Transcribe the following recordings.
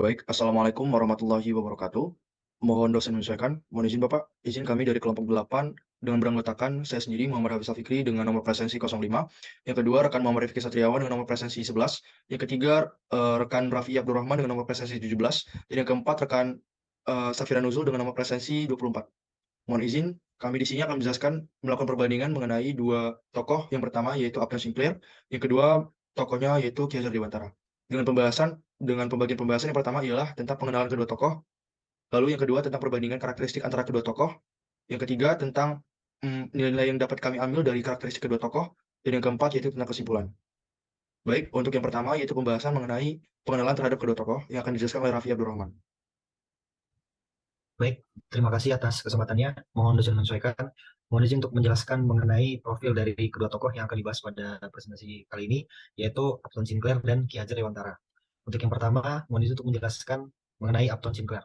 Baik, Assalamualaikum warahmatullahi wabarakatuh. Mohon dosen menyesuaikan. Mohon izin Bapak, izin kami dari kelompok 8 dengan beranggotakan saya sendiri Muhammad Hafiz Fikri dengan nomor presensi 05. Yang kedua, rekan Muhammad Rifki Satriawan dengan nomor presensi 11. Yang ketiga, rekan Raffi Abdurrahman dengan nomor presensi 17. Dan yang keempat, rekan Safira Nuzul dengan nomor presensi 24. Mohon izin, kami di sini akan menjelaskan melakukan perbandingan mengenai dua tokoh. Yang pertama yaitu Upton Sinclair, yang kedua tokohnya yaitu Ki Hajar Dewantara. Dengan pembagian pembahasan yang pertama ialah tentang pengenalan kedua tokoh, lalu yang kedua tentang perbandingan karakteristik antara kedua tokoh, yang ketiga tentang, nilai-nilai yang dapat kami ambil dari karakteristik kedua tokoh, dan yang keempat yaitu tentang kesimpulan. Baik, untuk yang pertama yaitu pembahasan mengenai pengenalan terhadap kedua tokoh yang akan dijelaskan oleh Raffi Abdurrahman. Baik, terima kasih atas kesempatannya. Mohon dosen menyesuaikan. Mohon izin untuk menjelaskan mengenai profil dari kedua tokoh yang akan dibahas pada presentasi kali ini, yaitu Upton Sinclair dan Ki Hajar Dewantara. Untuk yang pertama, mohon izin untuk menjelaskan mengenai Upton Sinclair.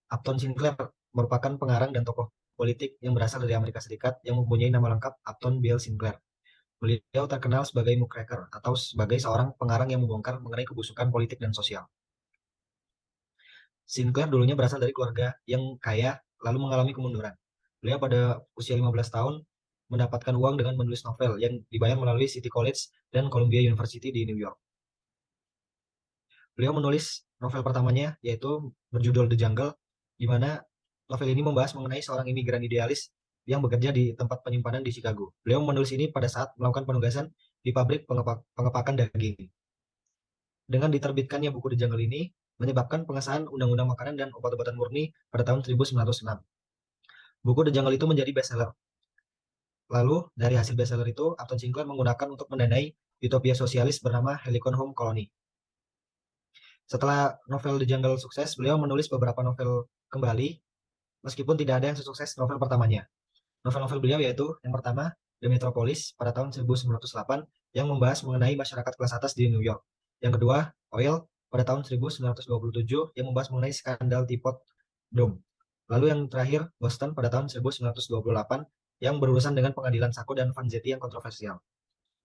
Upton Sinclair merupakan pengarang dan tokoh politik yang berasal dari Amerika Serikat yang mempunyai nama lengkap Upton Bill Sinclair. Beliau terkenal sebagai muckraker atau sebagai seorang pengarang yang membongkar mengenai kebusukan politik dan sosial. Sinclair dulunya berasal dari keluarga yang kaya, lalu mengalami kemunduran. Beliau pada usia 15 tahun mendapatkan uang dengan menulis novel yang dibayar melalui City College dan Columbia University di New York. Beliau menulis novel pertamanya yaitu berjudul The Jungle, di mana novel ini membahas mengenai seorang imigran idealis yang bekerja di tempat penyimpanan di Chicago. Beliau menulis ini pada saat melakukan penugasan di pabrik pengepakan daging. Dengan diterbitkannya buku The Jungle ini, menyebabkan pengesahan Undang-Undang Makanan dan Obat-obatan Murni pada tahun 1906. Buku The Jungle itu menjadi bestseller. Lalu, dari hasil bestseller itu, Upton Sinclair menggunakan untuk mendanai utopia sosialis bernama Helicon Home Colony. Setelah novel The Jungle sukses, beliau menulis beberapa novel kembali, meskipun tidak ada yang sesukses novel pertamanya. Novel-novel beliau yaitu, yang pertama, The Metropolis pada tahun 1908, yang membahas mengenai masyarakat kelas atas di New York. Yang kedua, Oil pada tahun 1927, yang membahas mengenai skandal Teapot Dome. Lalu yang terakhir, Boston pada tahun 1928, yang berurusan dengan pengadilan Sacco dan Vanzetti yang kontroversial.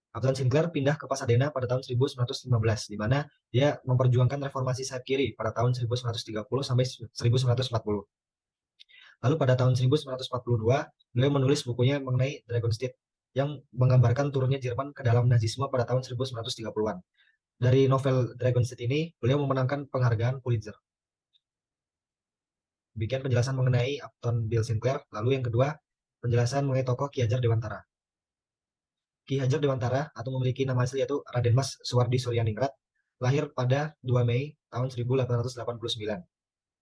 Upton Sinclair pindah ke Pasadena pada tahun 1915, di mana dia memperjuangkan reformasi sayap kiri pada tahun 1930 sampai 1940. Lalu pada tahun 1942, beliau menulis bukunya mengenai Dragonstedt yang menggambarkan turunnya Jerman ke dalam Nazisme pada tahun 1930-an. Dari novel Dragonstedt ini, beliau memenangkan penghargaan Pulitzer. Demikian penjelasan mengenai Upton Bill Sinclair. Lalu yang kedua, penjelasan mengenai tokoh Ki Hajar Dewantara. Ki Hajar Dewantara atau memiliki nama asli yaitu Raden Mas Suwardi Suryaningrat, lahir pada 2 Mei tahun 1889.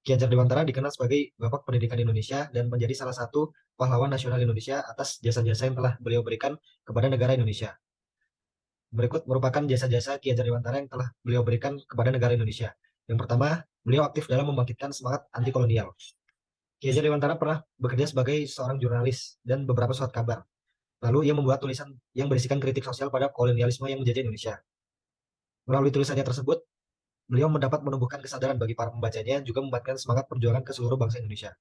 Ki Hajar Dewantara dikenal sebagai Bapak Pendidikan Indonesia dan menjadi salah satu pahlawan nasional Indonesia atas jasa-jasa yang telah beliau berikan kepada negara Indonesia. Berikut merupakan jasa-jasa Ki Hajar Dewantara yang telah beliau berikan kepada negara Indonesia. Yang pertama, beliau aktif dalam membangkitkan semangat anti kolonial. Ki Hajar Dewantara pernah bekerja sebagai seorang jurnalis dan beberapa surat kabar. Lalu ia membuat tulisan yang berisikan kritik sosial pada kolonialisme yang menjajah Indonesia. Melalui tulisannya tersebut, beliau mendapat menumbuhkan kesadaran bagi para pembacanya, juga membangkitkan semangat perjuangan ke seluruh bangsa Indonesia.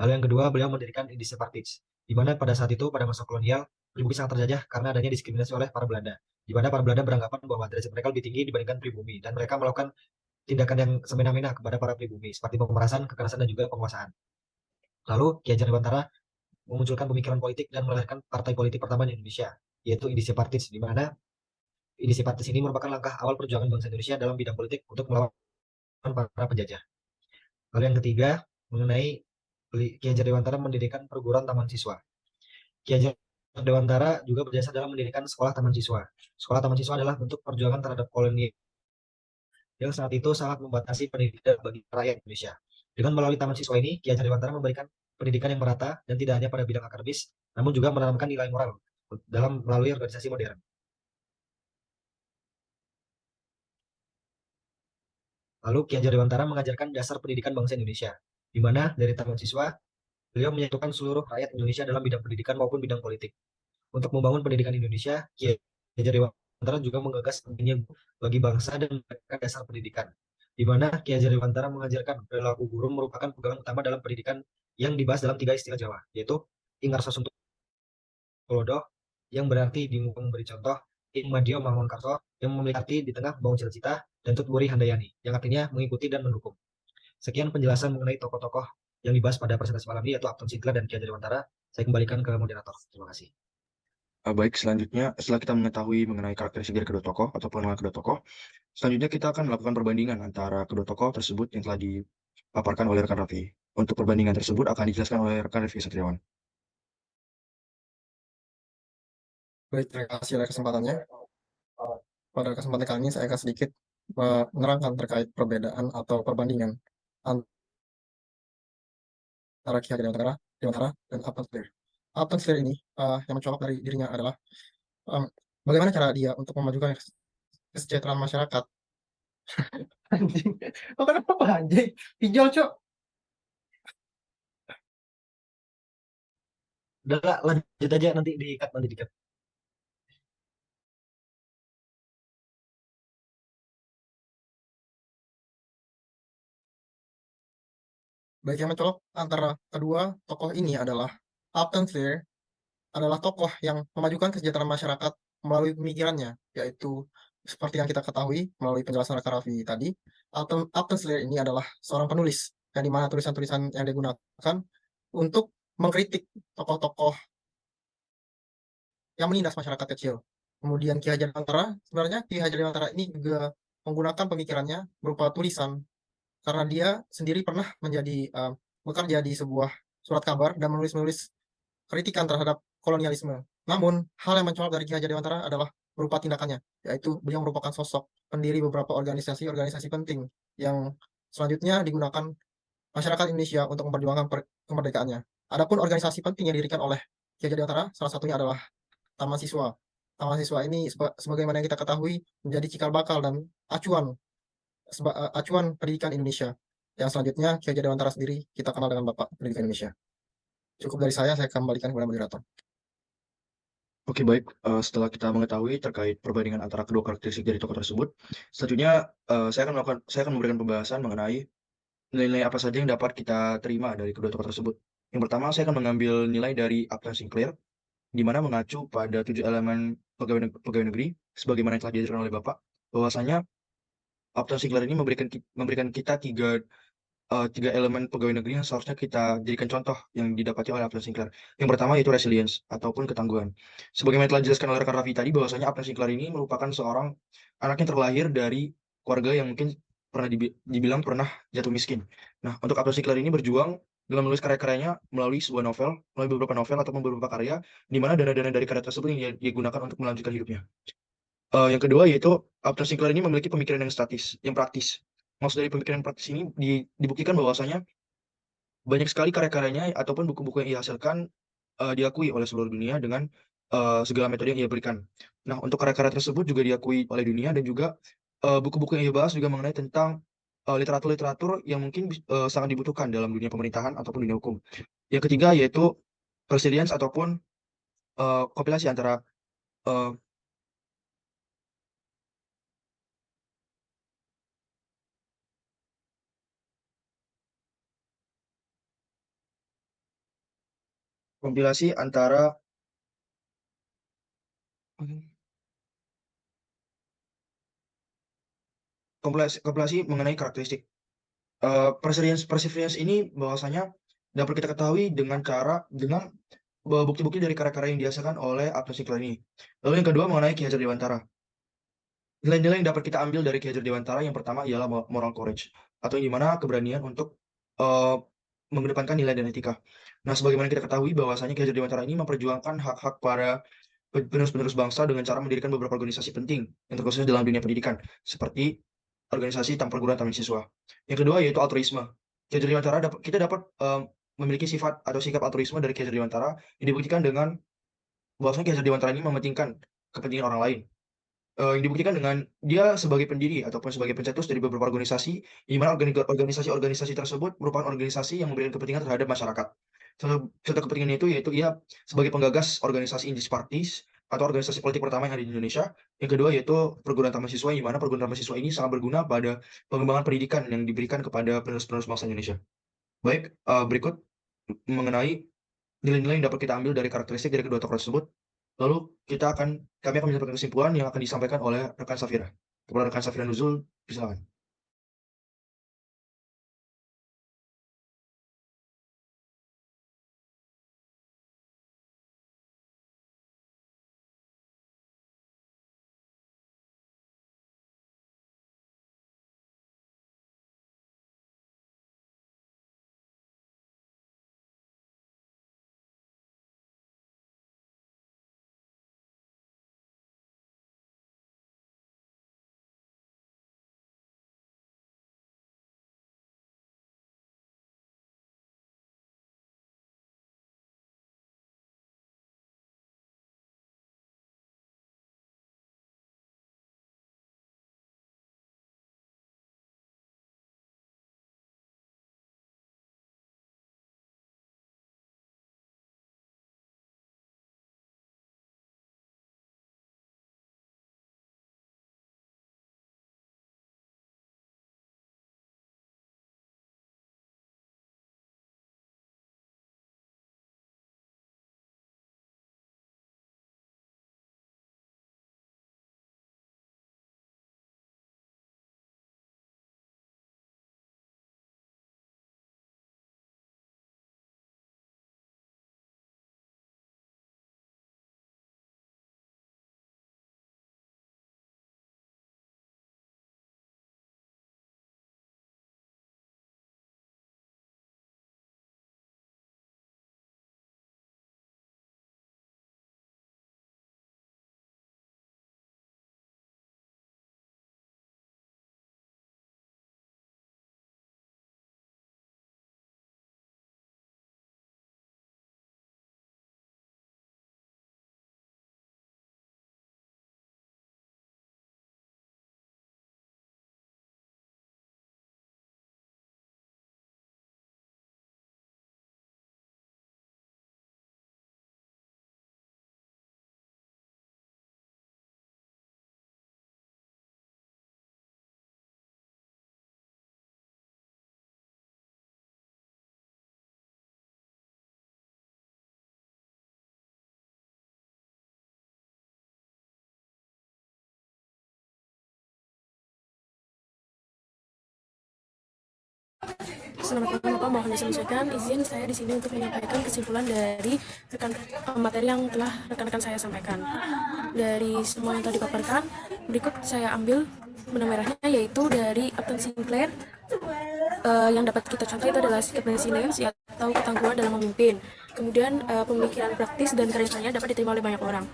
Lalu yang kedua, beliau mendirikan Indische Partij, di mana pada saat itu, pada masa kolonial, pribumi sangat terjajah karena adanya diskriminasi oleh para Belanda, di mana para Belanda beranggapan bahwa derajat mereka lebih tinggi dibandingkan pribumi, dan mereka melakukan tindakan yang semena-mena kepada para pribumi, seperti pemerasan, kekerasan, dan juga penguasaan. Lalu, Ki Hajar Dewantara memunculkan pemikiran politik dan melahirkan partai politik pertama di Indonesia, yaitu Indische Partij, di mana Indische Partij ini merupakan langkah awal perjuangan bangsa Indonesia dalam bidang politik untuk melawan para penjajah. Lalu yang ketiga, mengenai Ki Hajar Dewantara mendirikan perguruan taman siswa. Ki Hajar Dewantara juga berjasa dalam mendirikan sekolah taman siswa. Sekolah taman siswa adalah bentuk perjuangan terhadap koloni yang saat itu sangat membatasi pendidikan bagi rakyat Indonesia. Dengan melalui taman siswa ini, Ki Hajar Dewantara memberikan pendidikan yang merata dan tidak hanya pada bidang akademis, namun juga menanamkan nilai moral dalam melalui organisasi modern. Lalu Ki Hajar Dewantara mengajarkan dasar pendidikan bangsa Indonesia, di mana dari taman siswa, beliau menyatukan seluruh rakyat Indonesia dalam bidang pendidikan maupun bidang politik. Untuk membangun pendidikan Indonesia, Ki Hajar Dewantara juga menggagas pentingnya bagi bangsa dan menegakkan dasar pendidikan, di mana Ki Hajar Dewantara mengajarkan perilaku guru merupakan pegangan utama dalam pendidikan yang dibahas dalam 3 istilah Jawa, yaitu Ingarso Suntulodo, yang berarti di memberi contoh, Ing Madio Mangunkarso yang memiliki arti di tengah Baung Cita dan Tut Wuri Handayani yang artinya mengikuti dan mendukung. Sekian penjelasan mengenai tokoh-tokoh yang dibahas pada presentasi malam ini yaitu Upton Sinclair dan Ki Hajar Dewantara. Saya kembalikan ke moderator. Terima kasih. Baik, selanjutnya setelah kita mengetahui mengenai karakteristik dari kedua tokoh atau pengenalan kedua tokoh, selanjutnya kita akan melakukan perbandingan antara kedua tokoh tersebut yang telah dipaparkan oleh rekan Raffi. Untuk perbandingan tersebut akan dijelaskan oleh rekan Raffi Satriawan. Baik, terima kasih atas kesempatannya. Pada kesempatan kali ini saya akan sedikit menerangkan terkait perbedaan atau perbandingan antara Ki Hajar Dewantara dan Upton Sinclair. Upton Sinclair ini yang mencolok dari dirinya adalah bagaimana cara dia untuk memajukan kesejahteraan masyarakat. Anjing, oh kenapa anjing? Pinjol, Cok. Udah lah, lanjut aja nanti di-cut, nanti di-cut. Baik, yang mencolok antara kedua tokoh ini adalah Upton Sinclair adalah tokoh yang memajukan kesejahteraan masyarakat melalui pemikirannya, yaitu seperti yang kita ketahui melalui penjelasan Raka Raffi tadi, Upton Sinclair ini adalah seorang penulis, yang dimana tulisan-tulisan yang digunakan untuk mengkritik tokoh-tokoh yang menindas masyarakat kecil. Kemudian Ki Hajar Dewantara, sebenarnya Ki Hajar Dewantara ini juga menggunakan pemikirannya berupa tulisan, karena dia sendiri pernah bekerja di sebuah surat kabar dan menulis kritikan terhadap kolonialisme. Namun, hal yang mencolok dari Ki Hajar Dewantara adalah berupa tindakannya, yaitu beliau merupakan sosok pendiri beberapa organisasi-organisasi penting yang selanjutnya digunakan masyarakat Indonesia untuk memperjuangkan kemerdekaannya. Adapun organisasi penting yang didirikan oleh Ki Hajar Dewantara, salah satunya adalah Taman Siswa. Taman Siswa ini sebagaimana yang kita ketahui menjadi cikal bakal dan acuan pendidikan Indonesia. Yang selanjutnya Ki Hajar Dewantara sendiri kita kenal dengan Bapak Pendidikan Indonesia. Cukup dari saya kembalikan kepada moderator. Oke, baik. Setelah kita mengetahui terkait perbandingan antara kedua karakteristik dari tokoh tersebut, selanjutnya saya akan memberikan pembahasan mengenai nilai-nilai apa saja yang dapat kita terima dari kedua tokoh tersebut. Yang pertama, saya akan mengambil nilai dari Upton Sinclair, di mana mengacu pada 7 elemen pegawai negeri, sebagaimana yang telah diajarkan oleh Bapak, bahwasanya Upton Sinclair ini memberikan kita tiga elemen pegawai negeri yang seharusnya kita jadikan contoh yang didapati oleh Upton Sinclair. Yang pertama yaitu resilience ataupun ketangguhan. Sebagaimana telah dijelaskan oleh rekan Raffi tadi, bahwasanya Upton Sinclair ini merupakan seorang anak yang terlahir dari keluarga yang mungkin pernah dibilang pernah jatuh miskin. Nah, untuk Upton Sinclair ini berjuang dalam menulis karya-karyanya melalui sebuah novel, melalui beberapa novel ataupun beberapa karya, di mana dana-dana dari karya tersebut yang dia gunakan untuk melanjutkan hidupnya. Yang kedua yaitu Upton Sinclair ini memiliki pemikiran yang yang praktis. Maksud dari pemikiran praktis ini dibuktikan bahwasanya banyak sekali karya-karyanya ataupun buku-buku yang ia hasilkan diakui oleh seluruh dunia dengan segala metode yang ia berikan. Nah, untuk karya-karya tersebut juga diakui oleh dunia dan juga buku-buku yang ia bahas juga mengenai tentang literatur-literatur yang mungkin sangat dibutuhkan dalam dunia pemerintahan ataupun dunia hukum. Yang ketiga yaitu resilience ataupun kompilasi antara uh, kompilasi antara kompilasi mengenai karakteristik. Perseverance ini bahwasanya dapat kita ketahui dengan bukti-bukti dari karya-karya yang dihasilkan oleh Upton Sinclair ini. Lalu yang kedua mengenai Ki Hajar Dewantara. Nilai-nilai yang dapat kita ambil dari Ki Hajar Dewantara yang pertama ialah moral courage, atau yang dimana keberanian untuk uh, mengedepankan nilai dan etika. Nah, sebagaimana kita ketahui bahwasanya Ki Hajar Dewantara ini memperjuangkan hak-hak para penerus-penerus bangsa dengan cara mendirikan beberapa organisasi penting yang terkhusus dalam dunia pendidikan, seperti organisasi perguruan taman siswa. Yang kedua yaitu altruisme. Ki Hajar Dewantara kita dapat memiliki sifat atau sikap altruisme dari Ki Hajar Dewantara yang dibuktikan dengan bahwasanya Ki Hajar Dewantara ini mementingkan kepentingan orang lain. Yang dibuktikan dengan dia sebagai pendiri ataupun sebagai pencetus dari beberapa organisasi, di mana organisasi-organisasi tersebut merupakan organisasi yang memberikan kepentingan terhadap masyarakat. Satu kepentingan itu yaitu ia sebagai penggagas organisasi Indis Parties atau organisasi politik pertama yang ada di Indonesia. Yang kedua yaitu perguruan taman siswa, di mana perguruan taman siswa ini sangat berguna pada pengembangan pendidikan yang diberikan kepada penerus-penerus bangsa Indonesia. Baik, berikut mengenai nilai-nilai yang dapat kita ambil dari karakteristik dari kedua tokoh tersebut. Lalu kami akan menyampaikan kesimpulan yang akan disampaikan oleh rekan Safira. Kepada rekan Safira Nuzul, silakan. Selamat malam Bapak, mohon diselesaikan. Izin saya di sini untuk menyampaikan kesimpulan dari materi yang telah rekan-rekan saya sampaikan. Dari semua yang telah dipaparkan, berikut saya ambil benang merahnya, yaitu dari Upton Sinclair. Yang dapat kita contoh itu adalah sikap resilience atau ketangguhan dalam memimpin. Kemudian pemikiran praktis dan karismanya dapat diterima oleh banyak orang.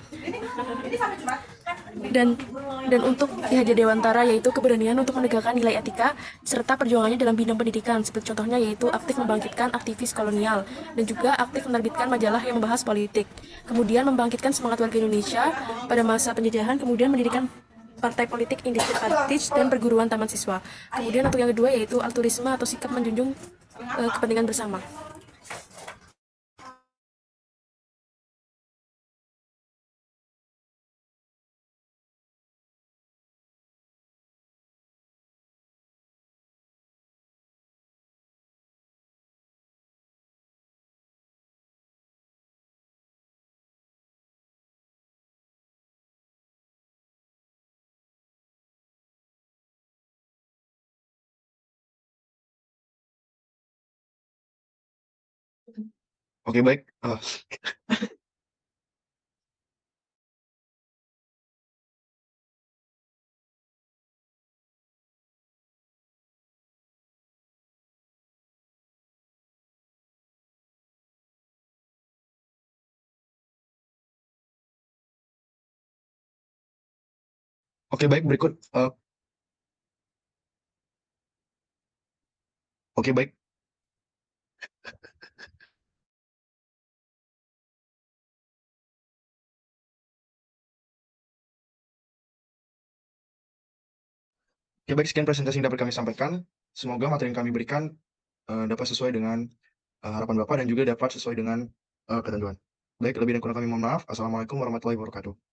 Dan untuk Ki Hajar Dewantara yaitu keberanian untuk menegakkan nilai etika serta perjuangannya dalam bidang pendidikan, seperti contohnya yaitu aktif membangkitkan aktivis kolonial dan juga aktif menerbitkan majalah yang membahas politik. Kemudian membangkitkan semangat warga Indonesia pada masa penjajahan, kemudian mendirikan partai politik industri Artich dan perguruan taman siswa. Kemudian untuk yang kedua yaitu altruisme atau sikap menjunjung kepentingan bersama. Oke, baik. Oke, baik. Berikut. Oke, baik. Oke, baik. Sekian presentasi yang dapat kami sampaikan. Semoga materi yang kami berikan dapat sesuai dengan harapan Bapak dan juga dapat sesuai dengan ketentuan. Baik, lebih dan kurang kami mohon maaf. Assalamualaikum warahmatullahi wabarakatuh.